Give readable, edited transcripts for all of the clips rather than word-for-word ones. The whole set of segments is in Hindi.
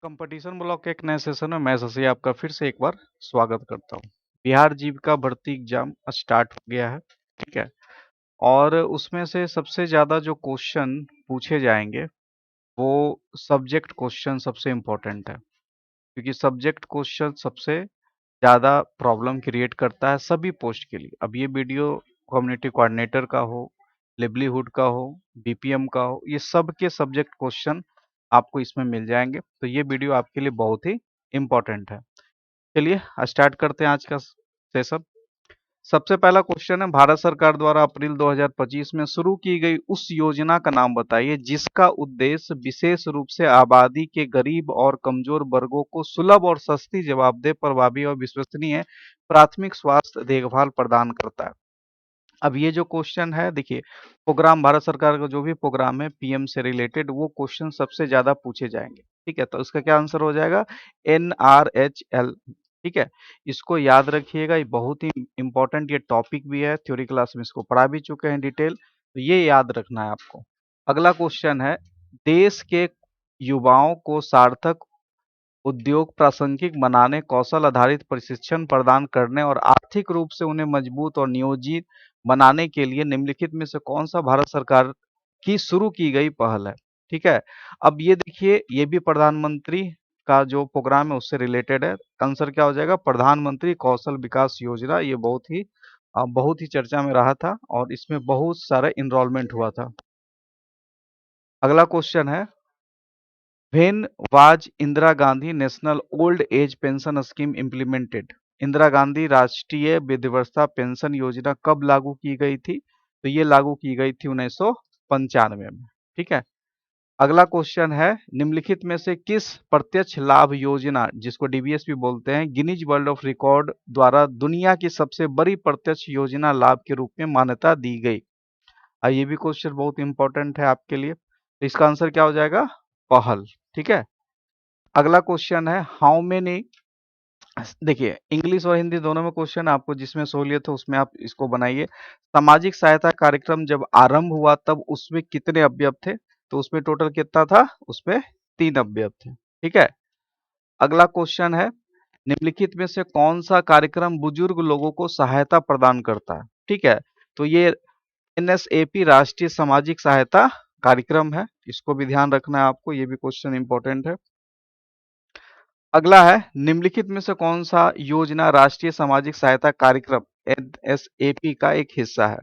कंपटीशन ब्लॉक के एक नए सेशन में मैं शशि आपका फिर से एक बार स्वागत करता हूँ। बिहार जीविका भर्ती एग्जाम स्टार्ट हो गया है। ठीक है। और उसमें से सबसे ज़्यादा जो क्वेश्चन पूछे जाएंगे वो सब्जेक्ट क्वेश्चन सबसे इम्पोर्टेंट है, क्योंकि सब्जेक्ट क्वेश्चन सबसे ज़्यादा प्रॉब्लम क्रिएट करता है सभी पोस्ट के लिए। अब ये वीडियो कम्युनिटी कोऑर्डिनेटर का हो, लिवलीहुड का हो, बीपीएम का हो, ये सब के सब्जेक्ट क्वेश्चन आपको इसमें मिल जाएंगे। तो ये वीडियो आपके लिए बहुत ही इम्पोर्टेंट है। चलिए स्टार्ट करते हैं आज का सेशन। सबसे पहला क्वेश्चन है, भारत सरकार द्वारा अप्रैल 2025 में शुरू की गई उस योजना का नाम बताइए जिसका उद्देश्य विशेष रूप से आबादी के गरीब और कमजोर वर्गों को सुलभ और सस्ती, जवाबदेह, प्रभावी और विश्वसनीय प्राथमिक स्वास्थ्य देखभाल प्रदान करता है। अब ये जो क्वेश्चन है, देखिए, प्रोग्राम भारत सरकार का जो भी प्रोग्राम है पीएम से रिलेटेड, वो क्वेश्चन सबसे ज्यादा पूछे जाएंगे। ठीक है, तो इसका क्या आंसर हो जाएगा? NRHL। ठीक है, इसको याद रखिएगा, ये बहुत ही इंपॉर्टेंट ये टॉपिक भी है, थ्योरी क्लास में इसको पढ़ा भी चुके हैं डिटेल, तो ये याद रखना है आपको। अगला क्वेश्चन है, देश के युवाओं को सार्थक उद्योग प्रासंगिक बनाने, कौशल आधारित प्रशिक्षण प्रदान करने और आर्थिक रूप से उन्हें मजबूत और नियोजित बनाने के लिए निम्नलिखित में से कौन सा भारत सरकार की शुरू की गई पहल है? ठीक है। अब ये देखिए, ये भी प्रधानमंत्री का जो प्रोग्राम है उससे रिलेटेड है। आंसर क्या हो जाएगा? प्रधानमंत्री कौशल विकास योजना। ये बहुत ही चर्चा में रहा था और इसमें बहुत सारा इनरोलमेंट हुआ था। अगला क्वेश्चन है, when was Indira Gandhi national old age pension scheme implemented? Indira Gandhi राष्ट्रीय वृद्धावस्था पेंशन योजना कब लागू की गई थी? तो ये लागू की गई थी 1995 में। ठीक है। अगला क्वेश्चन है, निम्नलिखित में से किस प्रत्यक्ष लाभ योजना, जिसको डीबीएस भी बोलते हैं, गिनीज वर्ल्ड ऑफ रिकॉर्ड द्वारा दुनिया की सबसे बड़ी प्रत्यक्ष योजना लाभ के रूप में मान्यता दी गई? ये भी क्वेश्चन बहुत इंपॉर्टेंट है आपके लिए, तो इसका आंसर क्या हो जाएगा? पहल। ठीक है। अगला क्वेश्चन है, हाउ मेनी, देखिए इंग्लिश और हिंदी दोनों में क्वेश्चन, आपको जिसमें सहूलियत हो उसमें आप इसको बनाइए। सामाजिक सहायता कार्यक्रम जब आरंभ हुआ तब उसमें कितने अवयव थे? तो उसमें टोटल कितना था? उसमें 3 अवयव थे। ठीक है। अगला क्वेश्चन है, निम्नलिखित में से कौन सा कार्यक्रम बुजुर्ग लोगों को सहायता प्रदान करता है? ठीक है, तो ये NSAP राष्ट्रीय सामाजिक सहायता कार्यक्रम है, इसको भी ध्यान रखना है आपको, ये भी क्वेश्चन इंपॉर्टेंट है। अगला है, निम्नलिखित में से कौन सा योजना राष्ट्रीय सामाजिक सहायता कार्यक्रम NSAP का एक हिस्सा है?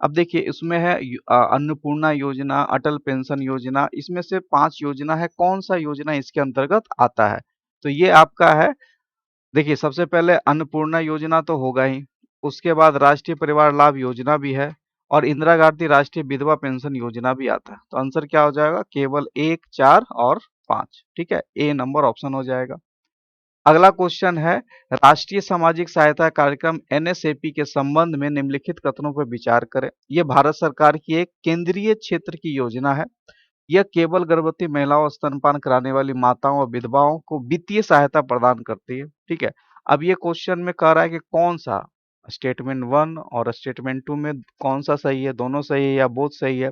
अब देखिए इसमें है अन्नपूर्णा योजना, अटल पेंशन योजना, इसमें से 5 योजना है, कौन सा योजना इसके अंतर्गत आता है? तो ये आपका है, देखिए सबसे पहले अन्नपूर्णा योजना तो होगा ही, उसके बाद राष्ट्रीय परिवार लाभ योजना भी है और इंदिरा गांधी राष्ट्रीय विधवा पेंशन योजना भी आता है। तो आंसर क्या हो जाएगा? केवल 1, 4 और 5। ठीक है, ए नंबर ऑप्शन हो जाएगा। अगला क्वेश्चन है, राष्ट्रीय सामाजिक सहायता कार्यक्रम NSAP के संबंध में निम्नलिखित कथनों पर विचार करें। यह भारत सरकार की एक केंद्रीय क्षेत्र की योजना है। यह केवल गर्भवती महिलाओं, स्तनपान कराने वाली माताओं और विधवाओं को वित्तीय सहायता प्रदान करती है। ठीक है। अब ये क्वेश्चन में कह रहा है कि कौन सा, स्टेटमेंट 1 और स्टेटमेंट 2 में कौन सा सही है, दोनों सही है या बोथ सही है,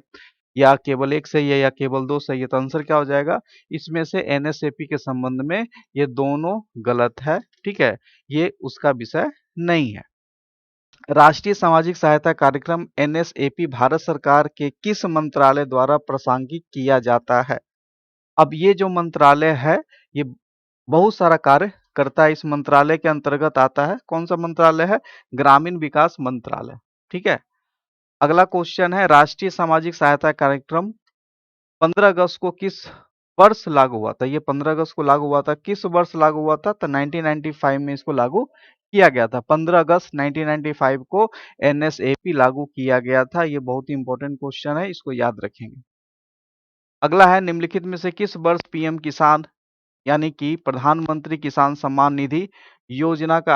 या केवल एक सही है या केवल 2 सही है? तो आंसर क्या हो जाएगा? इसमें से NSAP के संबंध में ये दोनों गलत है। ठीक है, ये उसका विषय नहीं है। राष्ट्रीय सामाजिक सहायता कार्यक्रम NSAP भारत सरकार के किस मंत्रालय द्वारा प्रासंगिक किया जाता है? अब ये जो मंत्रालय है, ये बहुत सारा कार्य करता है, इस मंत्रालय के अंतर्गत आता है। कौन सा मंत्रालय है? ग्रामीण विकास मंत्रालय। ठीक है। अगला क्वेश्चन है, राष्ट्रीय सामाजिक सहायता कार्यक्रम 15 अगस्त को किस वर्ष लागू हुआ था? ये 15 अगस्त को लागू हुआ था, किस वर्ष लागू हुआ था? तो 1995 में इसको लागू किया गया था। 15 अगस्त 1995 को NSAP लागू किया गया था। ये बहुत ही इंपॉर्टेंट क्वेश्चन है, इसको याद रखेंगे। अगला है, निम्नलिखित में से किस वर्ष पीएम किसान यानी कि प्रधानमंत्री किसान सम्मान निधि योजना का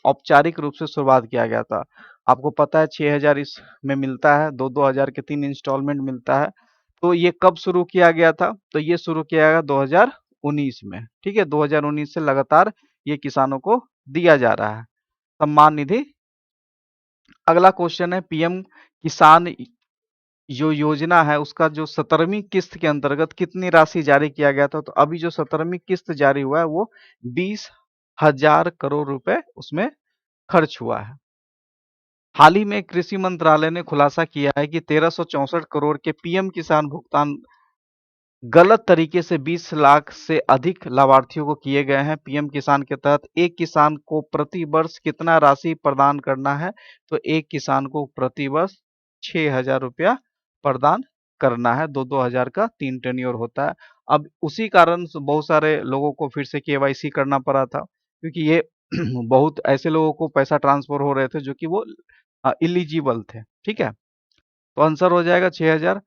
औपचारिक रूप से शुरुआत किया गया था? आपको पता है 6,000 इसमें मिलता है, 2-2 हजार के 3 इंस्टॉलमेंट मिलता है। तो ये कब शुरू किया गया था? तो ये शुरू किया गया 2019 में। ठीक है, 2019 से लगातार ये किसानों को दिया जा रहा है सम्मान निधि। अगला क्वेश्चन है, पीएम किसान जो योजना है उसका जो 17वीं किस्त के अंतर्गत कितनी राशि जारी किया गया था, तो अभी जो 17वीं किस्त जारी हुआ है वो 20,000 करोड़ रुपए उसमें खर्च हुआ है। हाल ही में कृषि मंत्रालय ने खुलासा किया है कि 1364 करोड़ के पीएम किसान भुगतान गलत तरीके से 20 लाख से अधिक लाभार्थियों को किए गए हैं। पीएम किसान के तहत एक किसान को प्रति वर्ष कितना राशि प्रदान करना है, तो एक किसान को प्रति वर्ष 6,000 रुपया प्रदान करना है। 2-2 हजार का 3 टेन्योर होता है। अब उसी कारण से बहुत सारे लोगों को फिर से केवाईसी करना पड़ा था, क्योंकि ये बहुत ऐसे लोगों को पैसा ट्रांसफर हो रहे थे जो कि वो इलिजिबल थे। ठीक है, तो आंसर हो जाएगा 6,000।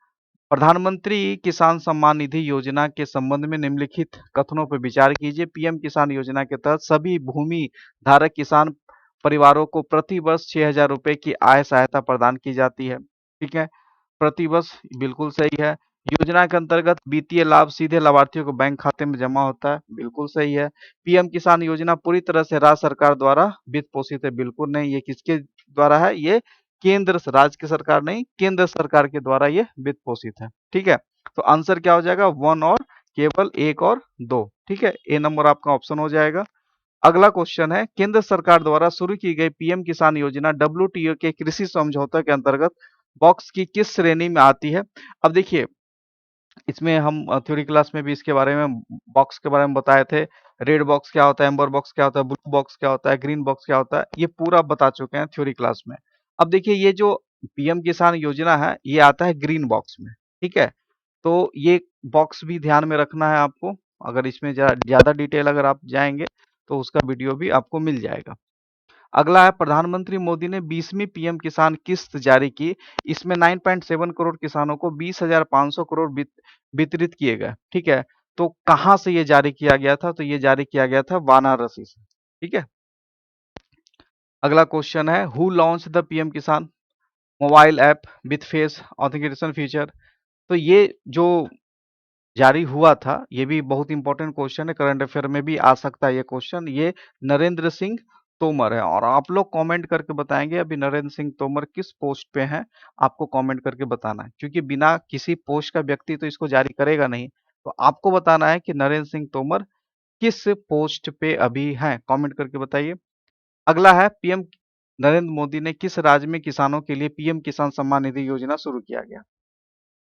प्रधानमंत्री किसान सम्मान निधि योजना के संबंध में निम्नलिखित कथनों पर विचार कीजिए। पीएम किसान योजना के तहत सभी भूमि धारक किसान परिवारों को प्रति वर्ष 6,000 रुपए की आय सहायता प्रदान की जाती है। ठीक है, प्रति वर्ष बिल्कुल सही है। योजना के अंतर्गत वित्तीय लाभ सीधे लाभार्थियों को बैंक खाते में जमा होता है, बिल्कुल सही है। पीएम किसान योजना पूरी तरह से राज्य सरकार द्वारा वित्त पोषित है, बिल्कुल नहीं। ये किसके द्वारा है? ये केंद्र राज्य की सरकार नहीं, केंद्र सरकार के द्वारा ये वित्त पोषित है। ठीक है, तो आंसर क्या हो जाएगा? 1 और केवल 1 और 2। ठीक है, ए नंबर आपका ऑप्शन हो जाएगा। अगला क्वेश्चन है, केंद्र सरकार द्वारा शुरू की गई पीएम किसान योजना डब्ल्यूटीओ के कृषि समझौते के अंतर्गत बॉक्स की किस श्रेणी में आती है? अब देखिए, इसमें हम थ्योरी क्लास में भी इसके बारे में, बॉक्स के बारे में बताए थे। रेड बॉक्स क्या होता है, एम्बर बॉक्स क्या होता है, ब्लू बॉक्स क्या होता है, ग्रीन बॉक्स क्या होता है, ये पूरा बता चुके हैं थ्योरी क्लास में। अब देखिए, ये जो पीएम किसान योजना है ये आता है ग्रीन बॉक्स में। ठीक है, तो ये बॉक्स भी ध्यान में रखना है आपको। अगर इसमें ज्यादा डिटेल अगर आप जाएंगे तो उसका वीडियो भी आपको मिल जाएगा। अगला है, प्रधानमंत्री मोदी ने 20वीं पीएम किसान किस्त जारी की। इसमें 9.7 करोड़ किसानों को 20,500 करोड़ वितरित किए गए। ठीक है, तो कहां से ये जारी किया गया था? तो ये जारी किया गया था वाराणसी से। ठीक है, अगला क्वेश्चन है, हु लॉन्च द पीएम किसान mobile app with face authentication feature? तो ये जो जारी हुआ था, ये भी बहुत इंपॉर्टेंट क्वेश्चन है, करंट अफेयर में भी आ सकता है ये क्वेश्चन। ये नरेंद्र सिंह तोमर है, और आप लोग कमेंट करके बताएंगे अभी नरेंद्र सिंह तोमर किस पोस्ट पे हैं, आपको कमेंट करके बताना है, क्योंकि बिना किसी पोस्ट का व्यक्ति तो इसको जारी करेगा नहीं। तो आपको बताना है कि नरेंद्र सिंह तोमर किस पोस्ट पे अभी हैं, कमेंट करके बताइए। अगला है, पीएम नरेंद्र मोदी ने किस राज्य में किसानों के लिए पीएम किसान सम्मान निधि योजना शुरू किया गया?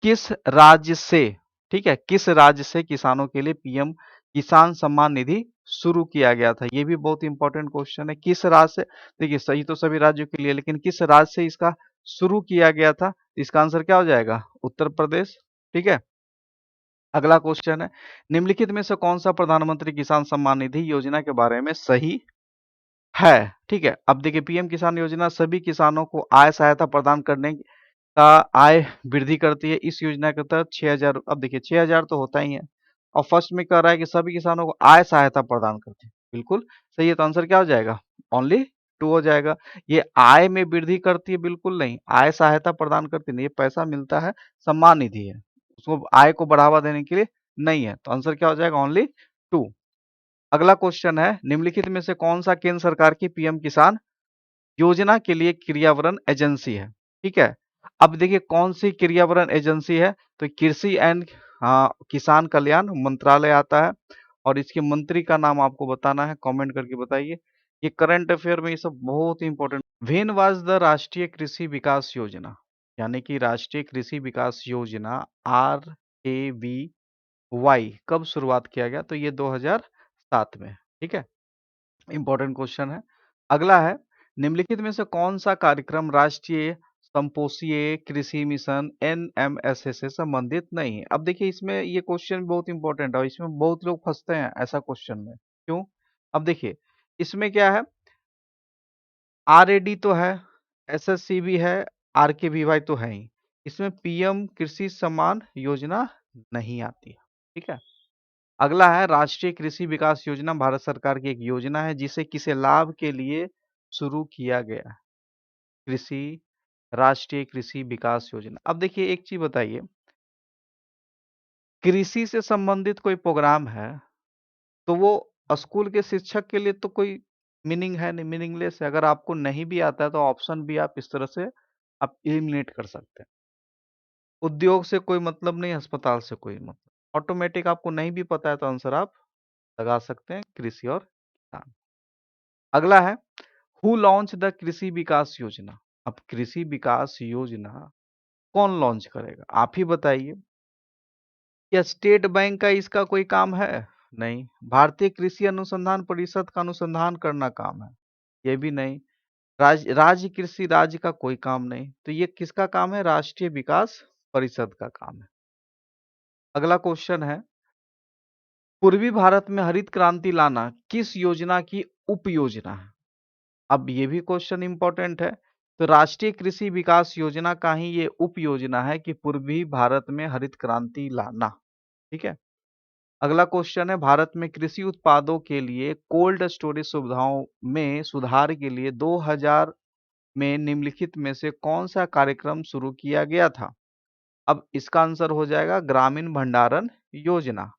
किस राज्य से? ठीक है, किस राज्य से किसानों के लिए पीएम किसान सम्मान निधि शुरू किया गया था? ये भी बहुत इंपॉर्टेंट क्वेश्चन है, किस राज्य से? देखिए, सही तो सभी राज्यों के लिए, लेकिन किस राज्य से इसका शुरू किया गया था? इसका आंसर क्या हो जाएगा? उत्तर प्रदेश। ठीक है, अगला क्वेश्चन है, निम्नलिखित में से कौन सा प्रधानमंत्री किसान सम्मान निधि योजना के बारे में सही है? ठीक है, अब देखिए, पीएम किसान योजना सभी किसानों को आय सहायता प्रदान करने का आय वृद्धि करती है। इस योजना के तहत 6,000, अब देखिए 6,000 तो होता ही है, और फर्स्ट में कह रहा है कि सभी किसानों को आय सहायता प्रदान करती है, बिल्कुल सही है। तो आंसर क्या हो जाएगा? ओनली 2 हो जाएगा। ये आय में वृद्धि करती है, बिल्कुल नहीं, आय सहायता प्रदान करती नहीं, ये पैसा मिलता है, सम्मान निधि है, उसको आय को बढ़ावा देने के लिए नहीं है। तो आंसर क्या हो जाएगा? ओनली 2। अगला क्वेश्चन है, निम्नलिखित में से कौन सा केंद्र सरकार की पीएम किसान योजना के लिए क्रियावरण एजेंसी है? ठीक है, अब देखिए कौन सी क्रियावरण एजेंसी है, तो कृषि एंड किसान कल्याण मंत्रालय आता है, और इसके मंत्री का नाम आपको बताना है, कमेंट करके बताइए। ये करंट अफेयर में ये सब बहुत इंपॉर्टेंट। व्हेन वाज द राष्ट्रीय कृषि विकास योजना, यानी कि राष्ट्रीय कृषि विकास योजना RKVY कब शुरुआत किया गया? तो ये 2007 में। ठीक है, इंपॉर्टेंट क्वेश्चन है। अगला है, निम्नलिखित में से कौन सा कार्यक्रम राष्ट्रीय संपोषीय कृषि मिशन NMSA से संबंधित नहीं है? अब देखिए, इसमें ये क्वेश्चन बहुत इंपॉर्टेंट है, और इसमें बहुत लोग फंसते हैं ऐसा क्वेश्चन में। क्यों? अब देखिए, इसमें क्या है, RAD तो है, SSC भी है, RKVY तो है ही, इसमें पीएम कृषि सम्मान योजना नहीं आती है। ठीक है, अगला है, राष्ट्रीय कृषि विकास योजना भारत सरकार की एक योजना है जिसे किसे लाभ के लिए शुरू किया गया है? कृषि राष्ट्रीय कृषि विकास योजना। अब देखिए, एक चीज बताइए, कृषि से संबंधित कोई प्रोग्राम है तो वो स्कूल के शिक्षक के लिए तो कोई मीनिंग है नहीं, मीनिंगलेस है। अगर आपको नहीं भी आता है तो ऑप्शन भी आप इस तरह से आप एलिमिनेट कर सकते हैं। उद्योग से कोई मतलब नहीं, अस्पताल से कोई मतलब। ऑटोमेटिक आपको नहीं भी पता है तो आंसर आप लगा सकते हैं, कृषि और किसान। अगला है, हु लॉन्च द कृषि विकास योजना। अब कृषि विकास योजना कौन लॉन्च करेगा, आप ही बताइए। क्या स्टेट बैंक का इसका कोई काम है? नहीं। भारतीय कृषि अनुसंधान परिषद का अनुसंधान करना काम है? ये भी नहीं। राज्य कृषि राज्य का कोई काम नहीं, तो ये किसका काम है? राष्ट्रीय विकास परिषद का काम है। अगला क्वेश्चन है, पूर्वी भारत में हरित क्रांति लाना किस योजना की उपयोजना है? अब ये भी क्वेश्चन इंपॉर्टेंट है। तो राष्ट्रीय कृषि विकास योजना का ही ये उप योजना है कि पूर्वी भारत में हरित क्रांति लाना। ठीक है। अगला क्वेश्चन है, भारत में कृषि उत्पादों के लिए कोल्ड स्टोरेज सुविधाओं में सुधार के लिए 2000 में निम्नलिखित में से कौन सा कार्यक्रम शुरू किया गया था? अब इसका आंसर हो जाएगा ग्रामीण भंडारण योजना।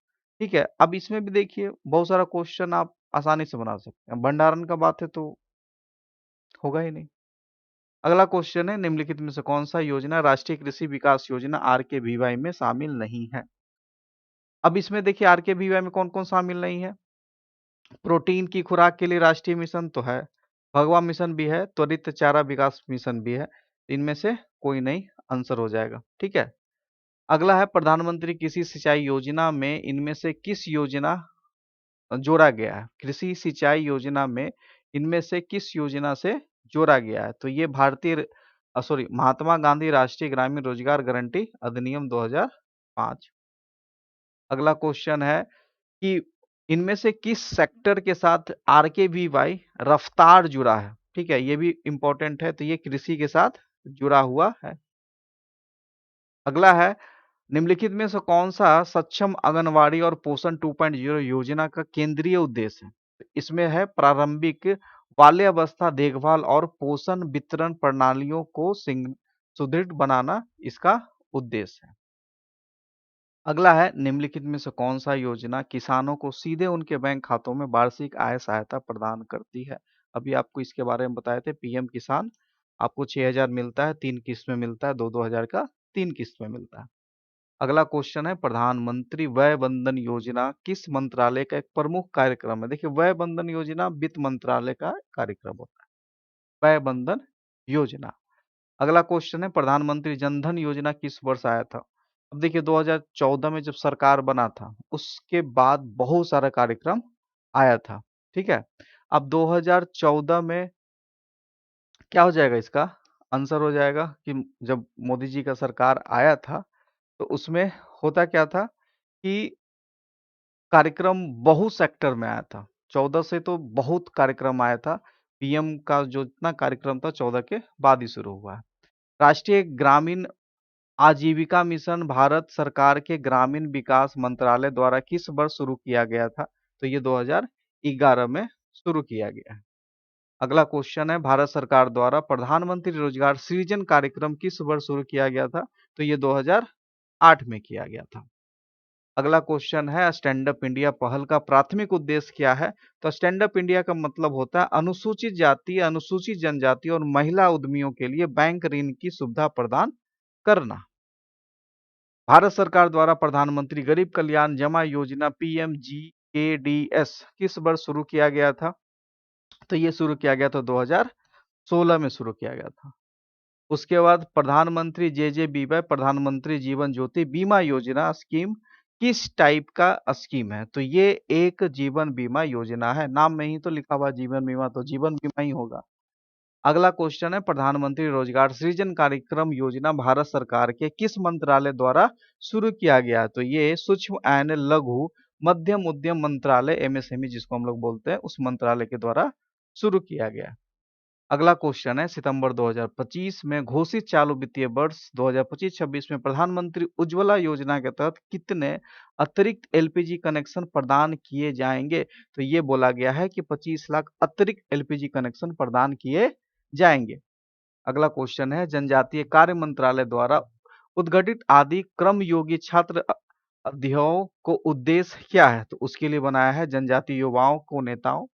ठीक है। अब इसमें भी देखिए बहुत सारा क्वेश्चन आप आसानी से बना सकते हैं, भंडारण का बात है तो होगा ही नहीं। अगला क्वेश्चन है, निम्नलिखित में से कौन सा योजना राष्ट्रीय कृषि विकास योजना आरकेवीवाई में शामिल नहीं है? अब इसमें देखिए आरकेवीवाई में कौन कौन शामिल नहीं है। प्रोटीन की खुराक के लिए राष्ट्रीय मिशन तो है, भगवा मिशन भी है, त्वरित चारा विकास मिशन भी है। इनमें से कोई नहीं, आंसर हो जाएगा। ठीक है। अगला है, प्रधानमंत्री कृषि सिंचाई योजना में इनमें से किस योजना जोड़ा गया है? कृषि सिंचाई योजना में इनमें से किस योजना से जोड़ा गया है? तो ये महात्मा गांधी राष्ट्रीय ग्रामीण रोजगार गारंटी अधिनियम 2005। अगला क्वेश्चन है कि इनमें से किस सेक्टर के साथ आरकेवीवाई रफ्तार जुड़ा है? ठीक है, ये भी इंपॉर्टेंट है, तो ये कृषि के साथ जुड़ा हुआ है। अगला है, निम्नलिखित में से कौन सा सक्षम आंगनवाड़ी और पोषण 2.0 योजना का केंद्रीय उद्देश्य है? इसमें है प्रारंभिक बाल्यावस्था देखभाल और पोषण वितरण प्रणालियों को सुदृढ़ बनाना, इसका उद्देश्य है। अगला है, निम्नलिखित में से कौन सा योजना किसानों को सीधे उनके बैंक खातों में वार्षिक आय सहायता प्रदान करती है? अभी आपको इसके बारे में बताए थे, पीएम किसान। आपको 6000 मिलता है, 3 किस्त में मिलता है, 2-2000 का 3 किस्त में मिलता है। अगला क्वेश्चन है, प्रधानमंत्री वय वंदन योजना किस मंत्रालय का एक प्रमुख कार्यक्रम है? देखिए वय वंदन योजना वित्त मंत्रालय का कार्यक्रम होता है, वय वंदन योजना। अगला क्वेश्चन है, प्रधानमंत्री जनधन योजना किस वर्ष आया था? अब देखिए 2014 में जब सरकार बना था उसके बाद बहुत सारा कार्यक्रम आया था। ठीक है। अब 2014 में क्या हो जाएगा, इसका आंसर हो जाएगा कि जब मोदी जी का सरकार आया था तो उसमें होता क्या था कि कार्यक्रम बहुत सेक्टर में आया था। 14 से तो बहुत कार्यक्रम आया था। पीएम का जो इतना कार्यक्रम था 14 के बाद ही शुरू हुआ है। राष्ट्रीय ग्रामीण आजीविका मिशन भारत सरकार के ग्रामीण विकास मंत्रालय द्वारा किस वर्ष शुरू किया गया था? तो ये 2011 में शुरू किया गया है। अगला क्वेश्चन है, भारत सरकार द्वारा प्रधानमंत्री रोजगार सृजन कार्यक्रम किस वर्ष शुरू किया गया था? तो ये 2008 में किया गया था। अगला क्वेश्चन है, स्टैंड अप इंडिया पहल का प्राथमिक उद्देश्य क्या है? तो स्टैंड अप इंडिया का मतलब होता है अनुसूचित जाति, अनुसूचित जनजाति और महिला उद्यमियों के लिए बैंक ऋण की सुविधा प्रदान करना। भारत सरकार द्वारा प्रधानमंत्री गरीब कल्याण जमा योजना पीएमजीकेडीएस किस वर्ष शुरू किया गया था? तो ये शुरू किया गया था 2016 में शुरू किया गया था। उसके बाद प्रधानमंत्री जेजेबीवाई प्रधानमंत्री जीवन ज्योति बीमा योजना स्कीम किस टाइप का स्कीम है? तो ये एक जीवन बीमा योजना है, नाम में ही तो लिखा हुआ जीवन बीमा, तो जीवन बीमा ही होगा। अगला क्वेश्चन है, प्रधानमंत्री रोजगार सृजन कार्यक्रम योजना भारत सरकार के किस मंत्रालय द्वारा शुरू किया गया? तो ये सूक्ष्म एवं लघु मध्यम उद्यम मंत्रालय एमएसएमई जिसको हम लोग बोलते हैं, उस मंत्रालय के द्वारा शुरू किया गया। अगला क्वेश्चन है, सितंबर 2025 में घोषित चालू वित्तीय वर्ष 2025-26 में प्रधानमंत्री उज्ज्वला योजना के तहत कितने अतिरिक्त एलपीजी कनेक्शन प्रदान किए जाएंगे? तो ये बोला गया है कि 25 लाख अतिरिक्त एलपीजी कनेक्शन प्रदान किए जाएंगे। अगला क्वेश्चन है, जनजातीय कार्य मंत्रालय द्वारा उद्घाटित आदि क्रम योगी छात्र अध्ययों को उद्देश्य क्या है? तो उसके लिए बनाया है जनजातीय युवाओं को नेताओं,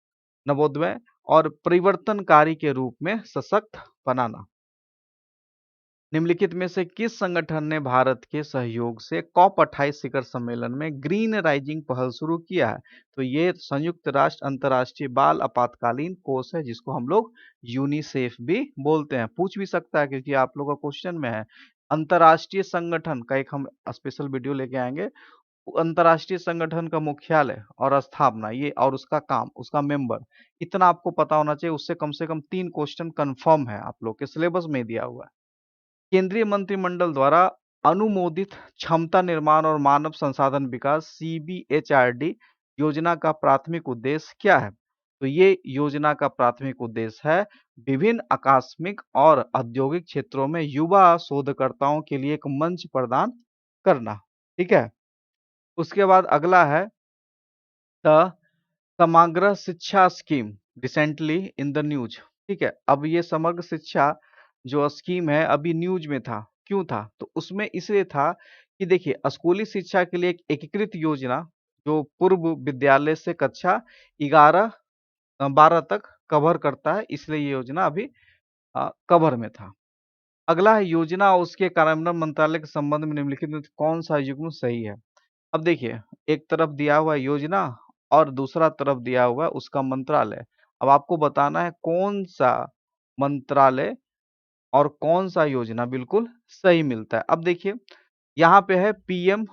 नवोदय और परिवर्तनकारी के रूप में सशक्त बनाना। निम्नलिखित में से किस संगठन ने भारत के सहयोग से कॉप 28 शिखर सम्मेलन में ग्रीन राइजिंग पहल शुरू किया है? तो ये संयुक्त राष्ट्र अंतर्राष्ट्रीय बाल आपातकालीन कोष है, जिसको हम लोग यूनिसेफ भी बोलते हैं। पूछ भी सकता है क्योंकि आप लोगों का क्वेश्चन में है। अंतर्राष्ट्रीय संगठन का एक हम स्पेशल वीडियो लेके आएंगे। अंतर्राष्ट्रीय संगठन का मुख्यालय और स्थापना ये और उसका काम, उसका मेंबर, इतना आपको पता होना चाहिए। उससे कम से कम 3 क्वेश्चन कंफर्म है, आप लोग के सिलेबस में दिया हुआ है। केंद्रीय मंत्रिमंडल द्वारा अनुमोदित क्षमता निर्माण और मानव संसाधन विकास सीबीएचआरडी योजना का प्राथमिक उद्देश्य क्या है? तो ये योजना का प्राथमिक उद्देश्य है विभिन्न आकस्मिक और औद्योगिक क्षेत्रों में युवा शोधकर्ताओं के लिए एक मंच प्रदान करना। ठीक है। उसके बाद अगला है द समग्र शिक्षा scheme recently in the news. ठीक है। अब ये समग्र शिक्षा जो स्कीम है अभी न्यूज में था। क्यों था? तो उसमें इसलिए था कि देखिए स्कूली शिक्षा के लिए एक एकीकृत योजना जो पूर्व विद्यालय से कक्षा 12 तक कवर करता है, इसलिए ये योजना अभी कवर में था। अगला है योजना और उसके कार्यान्वयन मंत्रालय के संबंध में निम्नलिखित में कौन सा युग्म सही है? अब देखिए एक तरफ दिया हुआ है योजना और दूसरा तरफ दिया हुआ है उसका मंत्रालय। अब आपको बताना है कौन सा मंत्रालय और कौन सा योजना बिल्कुल सही मिलता है। अब देखिए यहाँ पे है पीएम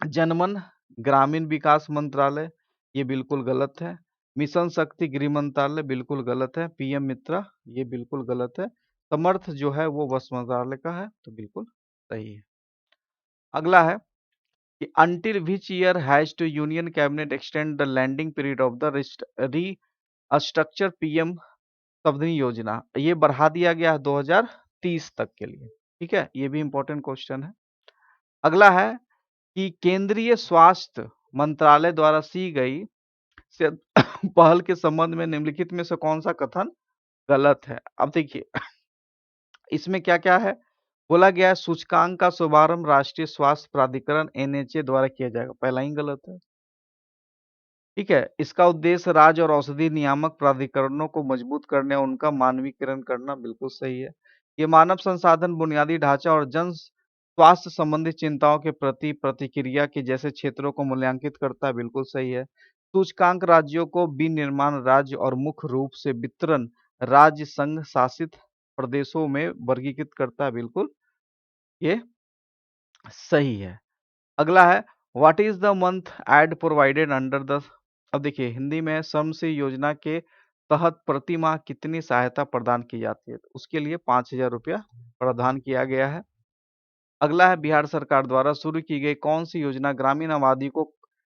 जनमन ग्रामीण विकास मंत्रालय, ये बिल्कुल गलत है। मिशन शक्ति गृह मंत्रालय बिल्कुल गलत है। पीएम मित्रा ये बिल्कुल गलत है। समर्थ जो है वो वस्त्र मंत्रालय का है, तो बिल्कुल सही है। अगला है कि until which year has to union cabinet extend the lending period of the restructure PM सबनी योजना, ये बढ़ा दिया गया है 2030 तक के लिए। ठीक है, ये भी इंपॉर्टेंट क्वेश्चन है। अगला है कि केंद्रीय स्वास्थ्य मंत्रालय द्वारा की गई से पहल के संबंध में निम्नलिखित में से कौन सा कथन गलत है? अब देखिए इसमें क्या क्या है। बोला गया है सूचकांक का शुभारंभ राष्ट्रीय स्वास्थ्य प्राधिकरण एनएचए द्वारा किया जाएगा, पहला ही गलत है। ठीक है, इसका उद्देश्य राज्य और औषधि नियामक प्राधिकरणों को मजबूत करने और उनका मानवीकरण करना, बिल्कुल सही है। ये मानव संसाधन बुनियादी ढांचा और जन स्वास्थ्य संबंधी चिंताओं के प्रति प्रतिक्रिया के जैसे क्षेत्रों को मूल्यांकित करता है, बिल्कुल सही है। सूचकांक राज्यों को विनिर्माण राज्य और मुख्य रूप से वितरण राज्य संघ शासित प्रदेशों में वर्गीकृत करता है, बिल्कुल ये सही है। अगला है what is the month aid provided under the. अब देखिए हिंदी में श्रमश्री योजना के तहत प्रति माह कितनी सहायता प्रदान की जाती है? तो उसके लिए 5,000 रुपया प्रदान किया गया है। अगला है बिहार सरकार द्वारा शुरू की गई कौन सी योजना ग्रामीण आबादी को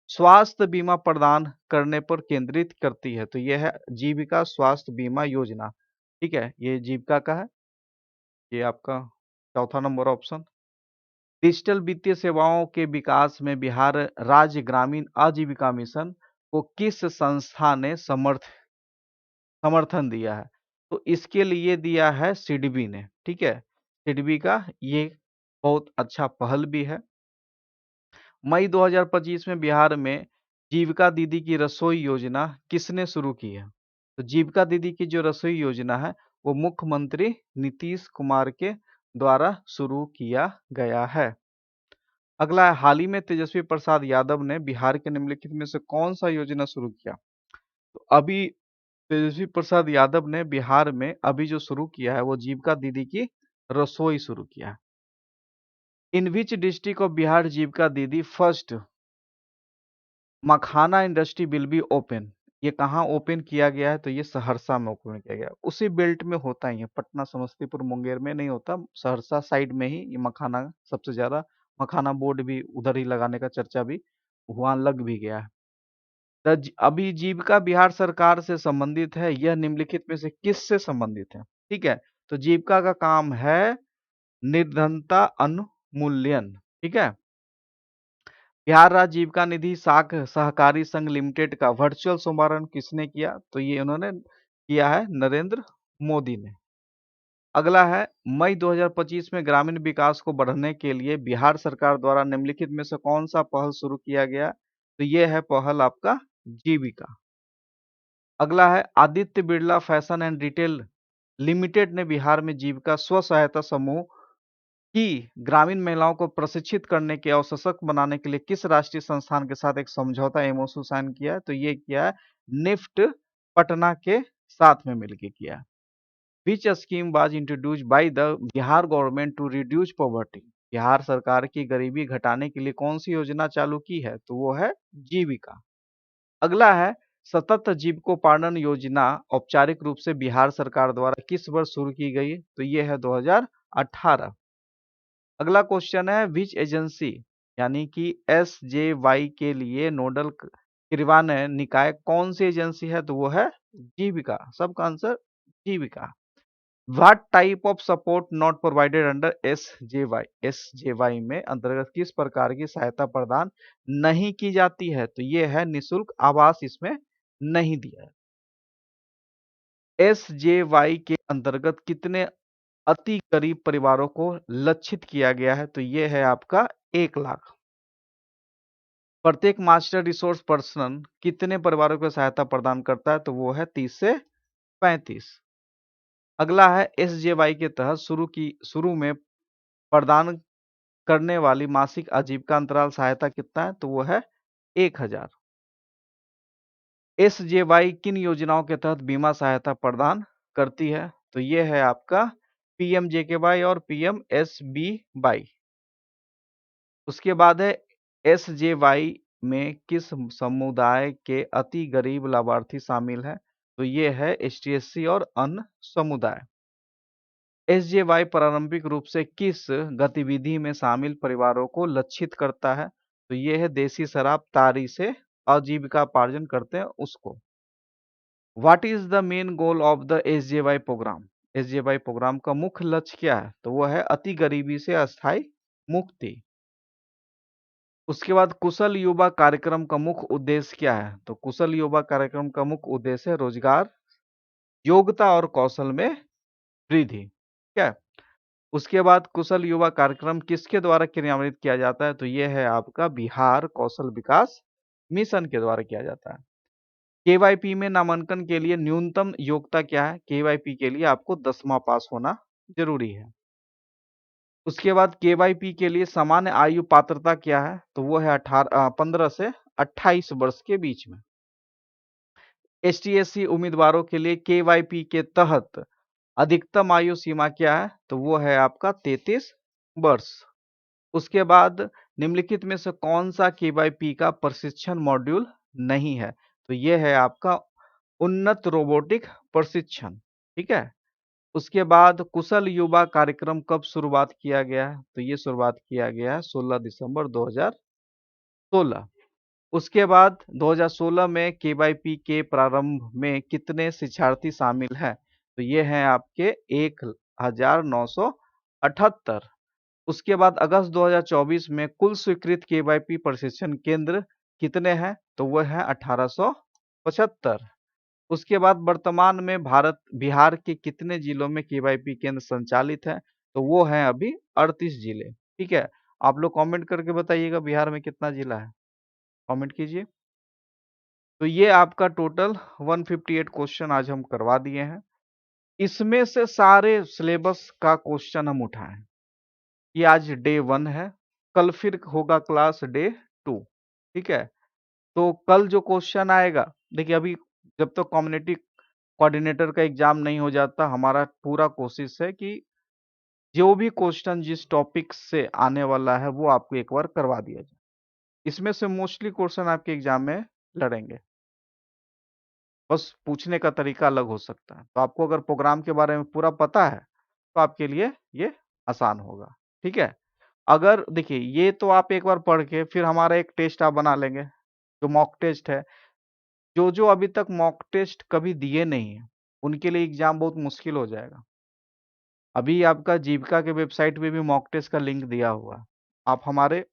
स्वास्थ्य बीमा प्रदान करने पर केंद्रित करती है? तो यह है जीविका स्वास्थ्य बीमा योजना। ठीक है, ये जीविका का है। ये आपका चौथा नंबर ऑप्शन। डिजिटल वित्तीय सेवाओं के विकास में बिहार राज्य ग्रामीण आजीविका मिशन को किस संस्था ने समर्थन दिया है? तो इसके लिए दिया है सिडबी ने। ठीक है, सिडबी का ये बहुत अच्छा पहल भी है। मई 2025 में बिहार में जीविका दीदी की रसोई योजना किसने शुरू की है? तो जीविका दीदी की जो रसोई योजना है वो मुख्यमंत्री नीतीश कुमार के द्वारा शुरू किया गया है। अगला है हाल ही में तेजस्वी प्रसाद यादव ने बिहार के निम्नलिखित में से कौन सा योजना शुरू किया? तो अभी तेजस्वी प्रसाद यादव ने बिहार में अभी जो शुरू किया है वो जीविका दीदी की रसोई शुरू किया है। इन विच डिस्ट्रिक्ट ऑफ बिहार जीविका दीदी first makhana industry will be open, ये कहाँ ओपन किया गया है? तो ये सहरसा में ओपन किया गया है। उसी बेल्ट में होता ही है, पटना समस्तीपुर मुंगेर में नहीं होता, सहरसा साइड में ही ये मखाना सबसे ज्यादा, मखाना बोर्ड भी उधर ही लगाने का चर्चा भी वहां लग भी गया है। अभी जीविका बिहार सरकार से संबंधित है, यह निम्नलिखित में से किससे संबंधित है? ठीक है, तो जीविका का काम है निर्धनता उन्मूलन। ठीक है, बिहार राज्य जीविका निधि साख सहकारी संघ लिमिटेड का वर्चुअल शुभारंभ किसने किया? तो ये उन्होंने किया है नरेंद्र मोदी ने। अगला है मई 2025 में ग्रामीण विकास को बढ़ाने के लिए बिहार सरकार द्वारा निम्नलिखित में से कौन सा पहल शुरू किया गया? तो ये है पहल आपका जीविका। अगला है Aditya Birla fashion and retail limited ने बिहार में जीविका स्व सहायता समूह कि ग्रामीण महिलाओं को प्रशिक्षित करने के और सशक्त बनाने के लिए किस राष्ट्रीय संस्थान के साथ एक समझौता एमओयू साइन किया है? तो ये किया है निफ्ट पटना के साथ में मिलकर किया है। Which scheme was introduced by the Bihar government to reduce poverty? Bihar सरकार की गरीबी घटाने के लिए कौन सी योजना चालू की है? तो वो है जीविका। अगला है सतत जीविकोपार्जन योजना औपचारिक रूप से बिहार सरकार द्वारा किस वर्ष शुरू की गई? तो ये है 2018। अगला क्वेश्चन है विच एजेंसी यानी कि एसजेवाई के लिए नोडल क्रियान्वयन निकाय कौन सी एजेंसी है? तो वो है जीविका। सबका answer Jeevika. What type of support not provided under SJY? SJY में अंतर्गत किस प्रकार की सहायता प्रदान नहीं की जाती है? तो ये है निशुल्क आवास इसमें नहीं दिया है। एसजेवाई के अंतर्गत कितने अति गरीब परिवारों को लक्षित किया गया है? तो ये है आपका 1 लाख। प्रत्येक मास्टर रिसोर्स पर्सन कितने परिवारों को सहायता प्रदान करता है? तो वो है 30 से 35। अगला है एसजेवाई के तहत शुरू में प्रदान करने वाली मासिक आजीविका अंतराल सहायता कितना है? तो वो है 1000। एसजेवाई किन योजनाओं के तहत बीमा सहायता प्रदान करती है? तो ये है आपका पीएमजेकेवाई और पीएमएसबीवाई। उसके बाद है एसजेवाई में किस समुदाय के अति गरीब लाभार्थी शामिल है? तो ये है एसटीएससी और अन्य समुदाय। एसजेवाई पारंपरिक रूप से किस गतिविधि में शामिल परिवारों को लक्षित करता है? तो ये है देसी शराब तारी से आजीविकापार्जन करते हैं उसको। What is the main goal of the SJY program? SJY program का मुख्य लक्ष्य क्या है? तो वो है अति गरीबी से अस्थायी मुक्ति। उसके बाद कुशल युवा कार्यक्रम का मुख्य उद्देश्य क्या है? तो कुशल युवा कार्यक्रम का मुख्य उद्देश्य है रोजगार, योग्यता और कौशल में वृद्धि। ठीक है। उसके बाद कुशल युवा कार्यक्रम किसके द्वारा क्रियान्वित किया जाता है? तो ये है आपका बिहार कौशल विकास मिशन के द्वारा किया जाता है। केवाईपी में नामांकन के लिए न्यूनतम योग्यता क्या है? केवाईपी के लिए आपको 10वां पास होना जरूरी है। उसके बाद केवाईपी के लिए सामान्य आयु पात्रता क्या है? तो वो है 15 से 28 वर्ष के बीच में। एसटीएससी उम्मीदवारों के लिए केवाईपी के तहत अधिकतम आयु सीमा क्या है? तो वो है आपका 33 वर्ष। उसके बाद निम्नलिखित में से कौन सा केवाईपी का प्रशिक्षण मॉड्यूल नहीं है? तो ये है आपका उन्नत रोबोटिक प्रशिक्षण। ठीक है। उसके बाद कुशल युवा कार्यक्रम कब शुरुआत किया गया है? तो ये शुरुआत किया गया है 16 दिसंबर 2016। उसके बाद 2016 में केवाईपी के प्रारंभ में कितने शिक्षार्थी शामिल हैं? तो ये हैं आपके 1978। उसके बाद अगस्त 2024 में कुल स्वीकृत केवाईपी प्रशिक्षण केंद्र कितने हैं? तो वह है 1875। उसके बाद वर्तमान में बिहार के कितने जिलों में केवाईपी केंद्र संचालित है? तो वो हैं अभी 38 जिले। ठीक है। आप लोग कमेंट करके बताइएगा बिहार में कितना जिला है, कमेंट कीजिए। तो ये आपका टोटल 158 क्वेश्चन आज हम करवा दिए हैं। इसमें से सारे सिलेबस का क्वेश्चन हम उठाएं। ये आज डे 1 है, कल फिर होगा क्लास डे 2। ठीक है। तो कल जो क्वेश्चन आएगा, देखिए अभी जब तक तो कम्युनिटी कोऑर्डिनेटर का एग्जाम नहीं हो जाता, हमारा पूरा कोशिश है कि जो भी क्वेश्चन जिस टॉपिक से आने वाला है वो आपको एक बार करवा दिया जाए। इसमें से मोस्टली क्वेश्चन आपके एग्जाम में लड़ेंगे, बस पूछने का तरीका अलग हो सकता है। तो आपको अगर प्रोग्राम के बारे में पूरा पता है तो आपके लिए ये आसान होगा। ठीक है। अगर देखिए ये तो आप एक बार पढ़ के फिर हमारा एक टेस्ट आप बना लेंगे जो मॉक टेस्ट है। जो जो अभी तक मॉक टेस्ट कभी दिए नहीं है उनके लिए एग्जाम बहुत मुश्किल हो जाएगा। अभी आपका जीविका के वेबसाइट पे भी मॉक टेस्ट का लिंक दिया हुआ है। आप हमारे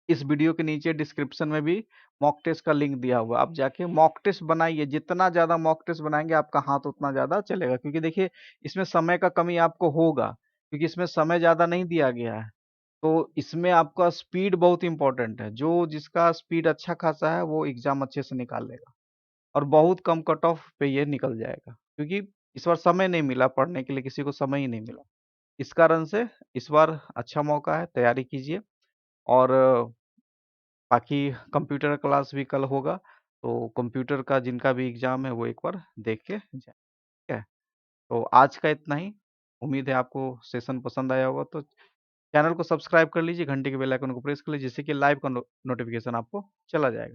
इस वीडियो के नीचे डिस्क्रिप्शन में भी मॉक टेस्ट का लिंक दिया हुआ है। आप जाके मॉक टेस्ट बनाइए, जितना ज़्यादा मॉक टेस्ट बनाएंगे आपका हाथ उतना ज़्यादा चलेगा, क्योंकि देखिए इसमें समय का कमी आपको होगा, क्योंकि इसमें समय ज़्यादा नहीं दिया गया है। तो इसमें आपका स्पीड बहुत इंपॉर्टेंट है। जो जिसका स्पीड अच्छा खासा है वो एग्जाम अच्छे से निकाल लेगा और बहुत कम कट ऑफ पे ये निकल जाएगा, क्योंकि इस बार समय नहीं मिला पढ़ने के लिए, किसी को समय ही नहीं मिला। इस कारण से इस बार अच्छा मौका है, तैयारी कीजिए और बाकी कंप्यूटर क्लास भी कल होगा, तो कंप्यूटर का जिनका भी एग्ज़ाम है वो एक बार देख के जाएँ, ठीक है? तो आज का इतना ही। उम्मीद है आपको सेशन पसंद आया होगा, तो चैनल को सब्सक्राइब कर लीजिए, घंटे के बेल आइकन को प्रेस कर लीजिए, जिससे कि लाइव का नोटिफ़िकेशन आपको चला जाएगा।